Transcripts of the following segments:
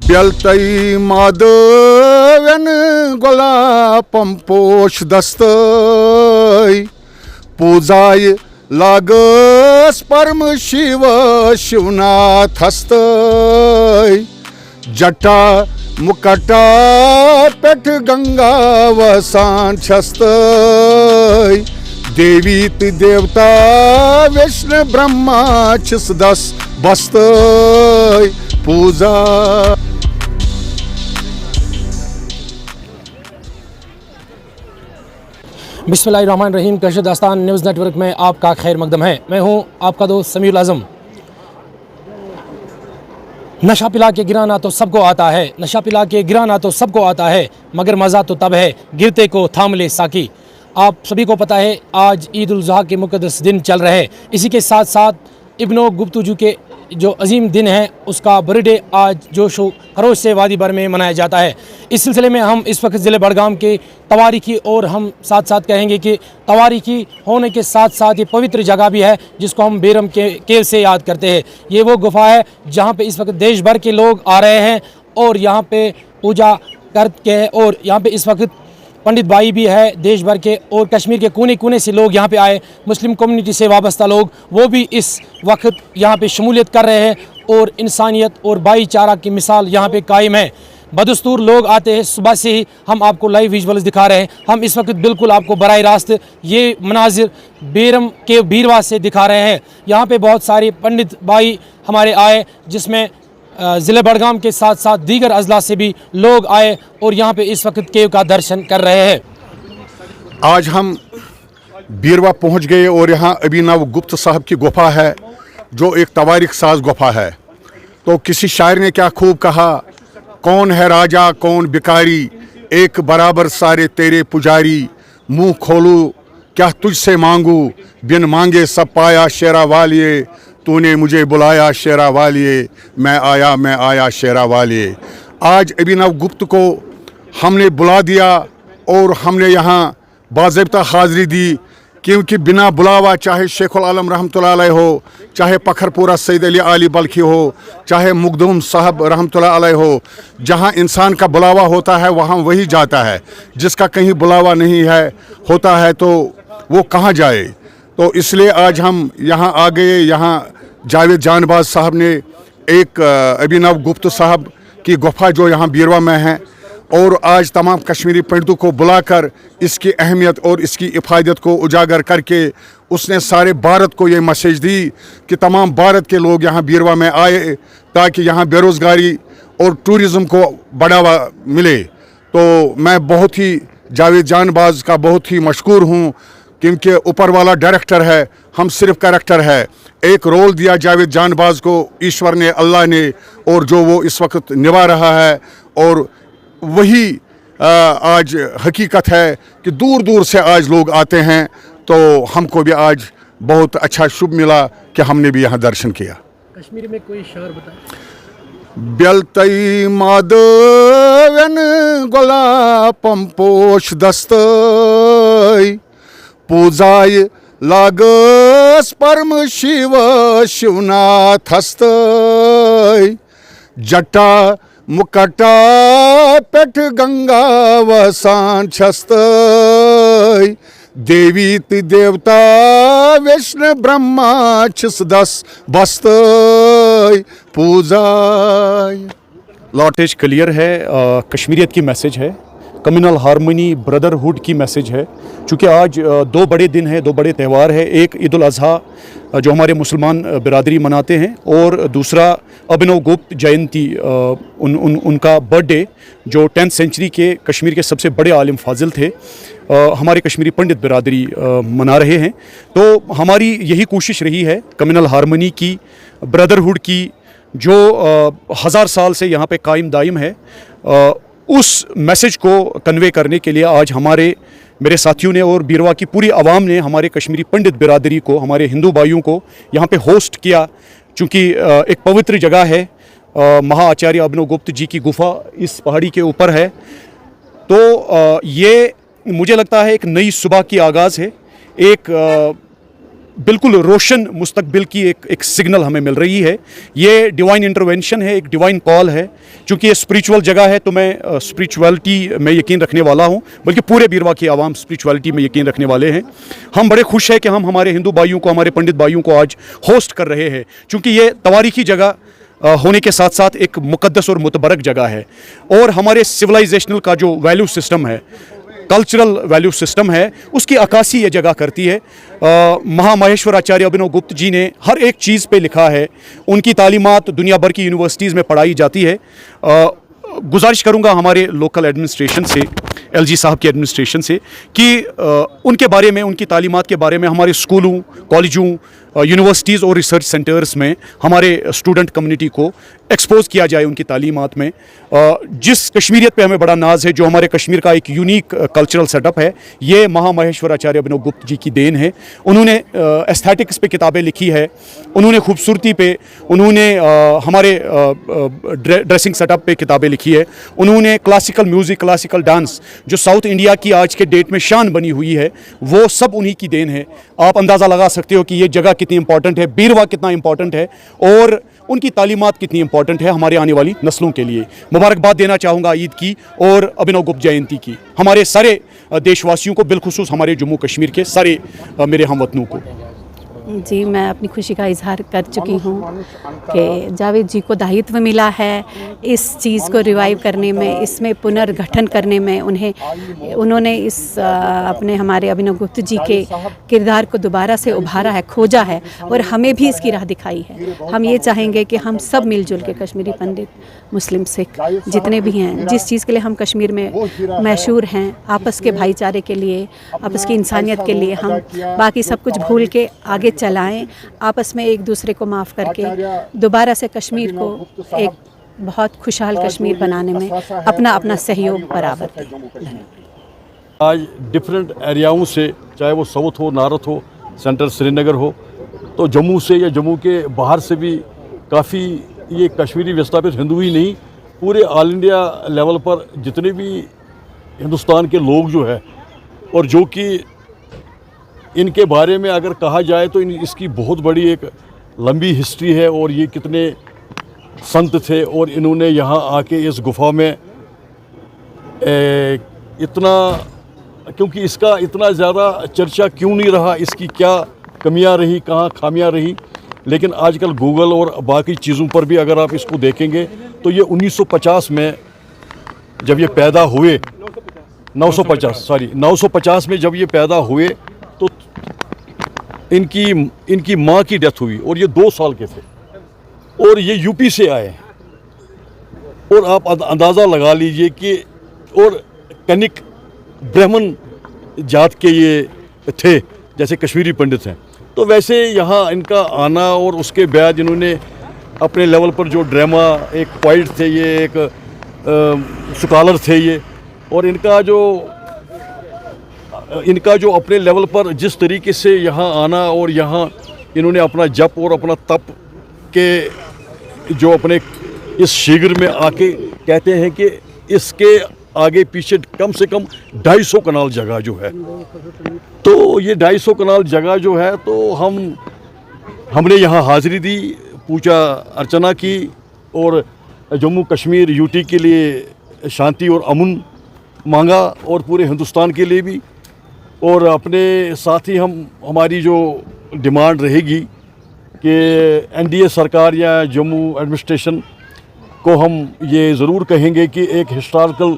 Beltay madeven golapam poş dastay Puzay lagas parm shiva shivnath hastay Jata mukata pet ganga vasan chastay Devit devta Vishnu Brahma chisdas bastay Puja बिस्मिल्लाहिर्रहमानिर्रहीम। कशद दास्तान news network में आपका खैर मकदम है। मैं हूं आपका दोस्त समीउल आज़म। नशा पिला के गिराना तो सबको आता है, नशा पिला के गिराना तो सबको आता है, मगर मज़ा तो तब है गिरते को थाम ले साकी। आप सभी को पता है आज ईद उल ज़ुहा के मुक़द्दस दिन चल रहे हैं। इसी के साथ साथ इब्नो गुफ्तजू के जो अजीम दिन है उसका बर्थडे आज जोश व खरोश से वादी भर में मनाया जाता है। इस सिलसिले में हम इस वक्त ज़िले बड़गाम के तवारीखी और हम साथ साथ कहेंगे कि तवारीखी होने के साथ साथ ये पवित्र जगह भी है जिसको हम बेरम के केव से याद करते हैं। ये वो गुफा है जहाँ पे इस वक्त देश भर के लोग आ रहे हैं और यहाँ पे पूजा करके हैं। और यहाँ पे इस वक्त पंडित भाई भी है देश भर के और कश्मीर के कोने कोने से लोग यहाँ पे आए, मुस्लिम कम्युनिटी से वाबस्ता लोग वो भी इस वक्त यहाँ पे शमूलियत कर रहे हैं और इंसानियत और भाईचारा की मिसाल यहाँ पे कायम है। बदस्तूर लोग आते हैं, सुबह से ही हम आपको लाइव विजुअल्स दिखा रहे हैं। हम इस वक्त बिल्कुल आपको बराह रास्त ये मनाजिर बेरम के बीरवा से दिखा रहे हैं। यहाँ पे बहुत सारे पंडित भाई हमारे आए जिसमें ज़िले बड़गाम के साथ साथ दीगर अजला से भी लोग आए और यहाँ पे इस वक्त केव का दर्शन कर रहे हैं। आज हम बीरवा पहुंच गए और यहाँ अभिनव गुप्त साहब की गुफा है जो एक तवारीख साज गुफा है। तो किसी शायर ने क्या खूब कहा, कौन है राजा कौन भिखारी, एक बराबर सारे तेरे पुजारी, मुंह खोलूं क्या तुझसे मांगू, बिन मांगे सब पाया शेरा वालिए, तूने मुझे बुलाया शेरा वालिए, मैं आया शेरा वालिए। आज अभिनव गुप्त को हमने बुला दिया और हमने यहाँ बाज़ाब्ता हाज़िरी दी क्योंकि बिना बुलावा चाहे शेखुल आलम रहमतुल्लाह अलैह हो, चाहे पखरपुरा सैयद अली आली बल्खी हो, चाहे मुकदुम साहब रहमतुल्लाह अलैह हो, जहाँ इंसान का बुलावा होता है वहाँ वही जाता है। जिसका कहीं बुलावा नहीं है होता है तो वो कहाँ जाए। तो इसलिए आज हम यहाँ आ गए। यहाँ जावेद जानबाज साहब ने एक अभिनव गुप्त साहब की गुफा जो यहाँ बीरवा में है और आज तमाम कश्मीरी पंडितों को बुलाकर इसकी अहमियत और इसकी इफादत को उजागर करके उसने सारे भारत को ये मैसेज दी कि तमाम भारत के लोग यहाँ बीरवा में आए ताकि यहाँ बेरोज़गारी और टूरिज़म को बढ़ावा मिले। तो मैं बहुत ही जावेद जानबाज का बहुत ही मशकूर हूँ क्योंकि ऊपर वाला डायरेक्टर है, हम सिर्फ कैरेक्टर है। एक रोल दिया जावेद जानबाज को ईश्वर ने, अल्लाह ने, और जो वो इस वक्त निभा रहा है और वही आज हकीकत है कि दूर दूर से आज लोग आते हैं। तो हमको भी आज बहुत अच्छा शुभ मिला कि हमने भी यहाँ दर्शन किया। कश्मीरी में कोई शायर बताए। बेल्तई मादेवन गोलापम पोश दस्तय पूजाय लागस परम शिव शिवनाथ हस्तय जटा मुकटा पेट गंगा वसान छस्तय देवीत देवता विष्णु ब्रह्मा छिसदस बस्तय पूजाय। लॉटेज क्लियर है, कश्मीरियत की मैसेज है, कम्युनल हारमोनी ब्रदरहुड की मैसेज है। चूँकि आज दो बड़े दिन हैं, दो बड़े त्यौहार हैं, एक ईद उल अज़हा जो हमारे मुसलमान बिरादरी मनाते हैं और दूसरा अभिनव गुप्त जयंती उनका बर्थडे जो 10th सेंचुरी के कश्मीर के सबसे बड़े आलिम फाजिल थे, हमारे कश्मीरी पंडित बिरादरी मना रहे हैं। तो हमारी यही कोशिश रही है कम्युनल हारमोनी की, ब्रदरहुड की, जो 1000 साल से यहाँ पे कायम दायम है, उस मैसेज को कन्वे करने के लिए आज मेरे साथियों ने और बीरवा की पूरी आवाम ने हमारे कश्मीरी पंडित बिरादरी को, हमारे हिंदू भाइयों को यहाँ पे होस्ट किया। चूँकि एक पवित्र जगह है, महाआचार्य अभिनव गुप्त जी की गुफा इस पहाड़ी के ऊपर है। तो ये मुझे लगता है एक नई सुबह की आगाज़ है, एक बिल्कुल रोशन मुस्तकबिल की एक सिग्नल हमें मिल रही है। ये डिवाइन इंटरवेंशन है, एक डिवाइन कॉल है। चूँकि ये स्पिरिचुअल जगह है तो मैं स्पिरिचुअलिटी में यकीन रखने वाला हूँ, बल्कि पूरे बीरवा की आवाम स्पिरिचुअलिटी में यकीन रखने वाले हैं। हम बड़े खुश हैं कि हम हमारे हिंदू भाइयों को, हमारे पंडित भाइयों को आज होस्ट कर रहे हैं, चूँकि ये तवारीखी जगह होने के साथ साथ एक मुकद्दस और मुतबरक जगह है। और हमारे सिविलाइजेशनल का जो वैल्यू सिस्टम है, कल्चरल वैल्यू सिस्टम है, उसकी अक्कासी ये जगह करती है। महामहेश्वर आचार्य अभिनव गुप्त जी ने हर एक चीज़ पे लिखा है। उनकी तालीमात दुनिया भर की यूनिवर्सिटीज़ में पढ़ाई जाती है। गुजारिश करूंगा हमारे लोकल एडमिनिस्ट्रेशन से, एलजी साहब की एडमिनिस्ट्रेशन से, कि उनके बारे में, उनकी तालीमात के बारे में हमारे स्कूलों, कॉलेजों, यूनिवर्सिटीज़ और रिसर्च सेंटर्स में हमारे स्टूडेंट कम्युनिटी को एक्सपोज किया जाए उनकी तालीमात में। जिस कश्मीरियत पे हमें बड़ा नाज है, जो हमारे कश्मीर का एक यूनिक कल्चरल सेटअप है, ये महामहेश्वर आचार्य अभिनव गुप्त जी की देन है। उन्होंने एस्थेटिक्स पे किताबें लिखी है, उन्होंने खूबसूरती पे, उन्होंने हमारे ड्रेसिंग सेटअप पे किताबें लिखी है, उन्होंने क्लासिकल म्यूज़िक, क्लासिकल डांस, जो साउथ इंडिया की आज के डेट में शान बनी हुई है, वो सब उन्हीं की देन है। आप अंदाज़ा लगा सकते हो कि ये जगह कितनी इंपॉर्टेंट है, बीरवा कितना इंपॉर्टेंट है, और उनकी तालीमात कितनी इंपॉर्टेंट है हमारे आने वाली नस्लों के लिए। मुबारकबाद देना चाहूँगा ईद की और अभिनव गुप्त जयंती की हमारे सारे देशवासियों को, बिलखुसूस हमारे जम्मू कश्मीर के सारे मेरे हमवतनों को। जी, मैं अपनी खुशी का इजहार कर चुकी हूँ कि जावेद जी को दायित्व मिला है इस चीज़ को रिवाइव करने में, इसमें पुनर्गठन करने में। उन्होंने इस अपने हमारे अभिनव गुप्त जी के किरदार को दोबारा से उभारा है, खोजा है, और हमें भी इसकी राह दिखाई है। हम ये चाहेंगे कि हम सब मिलजुल के, कश्मीरी पंडित, मुस्लिम, सिख, जितने भी हैं, जिस चीज़ के लिए हम कश्मीर में मशहूर हैं, आपस के भाईचारे के लिए, आपस की इंसानियत के लिए, हम बाकी सब कुछ भूल के आगे चलाएं, आपस में एक दूसरे को माफ़ करके दोबारा से कश्मीर को एक बहुत खुशहाल कश्मीर बनाने में अपना अपना सहयोग बराबर दें। आज डिफरेंट एरियाओं से, चाहे वो साउथ हो, नॉर्थ हो, सेंट्रल श्रीनगर हो, तो जम्मू से या जम्मू के बाहर से भी काफ़ी ये कश्मीरी विस्थापित हिंदू ही नहीं, पूरे ऑल इंडिया लेवल पर जितने भी हिंदुस्तान के लोग जो है, और जो कि इनके बारे में अगर कहा जाए तो इसकी बहुत बड़ी एक लंबी हिस्ट्री है। और ये कितने संत थे, और इन्होंने यहाँ आके इस गुफा में इतना, क्योंकि इसका इतना ज़्यादा चर्चा क्यों नहीं रहा, इसकी क्या कमियां रही, कहाँ खामियां रही। लेकिन आजकल गूगल और बाकी चीज़ों पर भी अगर आप इसको देखेंगे तो ये 1950 में जब ये पैदा हुए, 950 में जब ये पैदा हुए, तो इनकी माँ की डेथ हुई और ये 2 साल के थे, और ये यूपी से आए। और आप अंदाज़ा लगा लीजिए कि, और कनिक ब्राह्मण जात के ये थे, जैसे कश्मीरी पंडित हैं। तो वैसे यहाँ इनका आना, और उसके बाद इन्होंने अपने लेवल पर जो ड्रामा, एक पोइट थे ये, एक स्कॉलर थे ये, और इनका जो अपने लेवल पर जिस तरीके से यहाँ आना, और यहाँ इन्होंने अपना जप और अपना तप के जो अपने इस शिविर में आके, कहते हैं कि इसके आगे पीछे कम से कम 250 कनाल जगह जो है, तो ये 250 कनाल जगह जो है, तो हमने यहाँ हाज़िरी दी, पूजा अर्चना की, और जम्मू कश्मीर यूटी के लिए शांति और अमन मांगा, और पूरे हिंदुस्तान के लिए भी। और अपने साथ ही हमारी जो डिमांड रहेगी कि एनडीए सरकार या जम्मू एडमिनिस्ट्रेशन को हम ये ज़रूर कहेंगे कि एक हिस्टोरिकल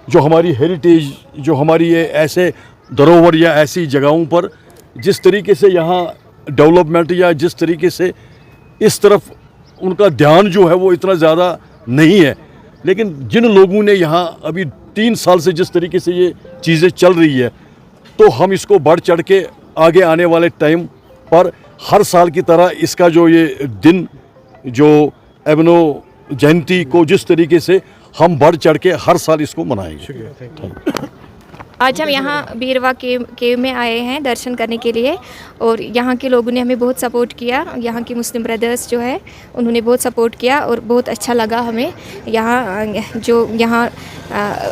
जो हमारी हेरिटेज, जो हमारी ये ऐसे धरोहर या ऐसी जगहों पर जिस तरीके से यहाँ डेवलपमेंट, या जिस तरीके से इस तरफ उनका ध्यान जो है वो इतना ज़्यादा नहीं है, लेकिन जिन लोगों ने यहाँ अभी 3 साल से जिस तरीके से ये चीज़ें चल रही है, तो हम इसको बढ़ चढ़ के आगे आने वाले टाइम पर हर साल की तरह इसका जो ये दिन, जो अभिनव जयंती को जिस तरीके से हम बढ़ चढ़ के हर साल इसको मनाएंगे। आज हम यहाँ बीरवा केव में आए हैं दर्शन करने के लिए और यहाँ के लोगों ने हमें बहुत सपोर्ट किया। यहाँ के मुस्लिम ब्रदर्स जो है उन्होंने बहुत सपोर्ट किया और बहुत अच्छा लगा हमें। यहाँ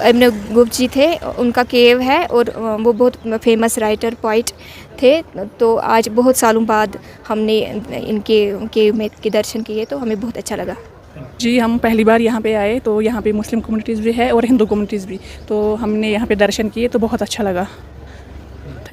इब्न गुप्त जी थे, उनका केव है और वो बहुत फेमस राइटर पोइट थे। तो आज बहुत सालों बाद हमने इनके केव में के दर्शन किए तो हमें बहुत अच्छा लगा। जी, हम पहली बार यहाँ पे आए तो यहाँ पे मुस्लिम कम्युनिटीज़ भी है और हिंदू कम्युनिटीज़ भी, तो हमने यहाँ पे दर्शन किए तो बहुत अच्छा लगा।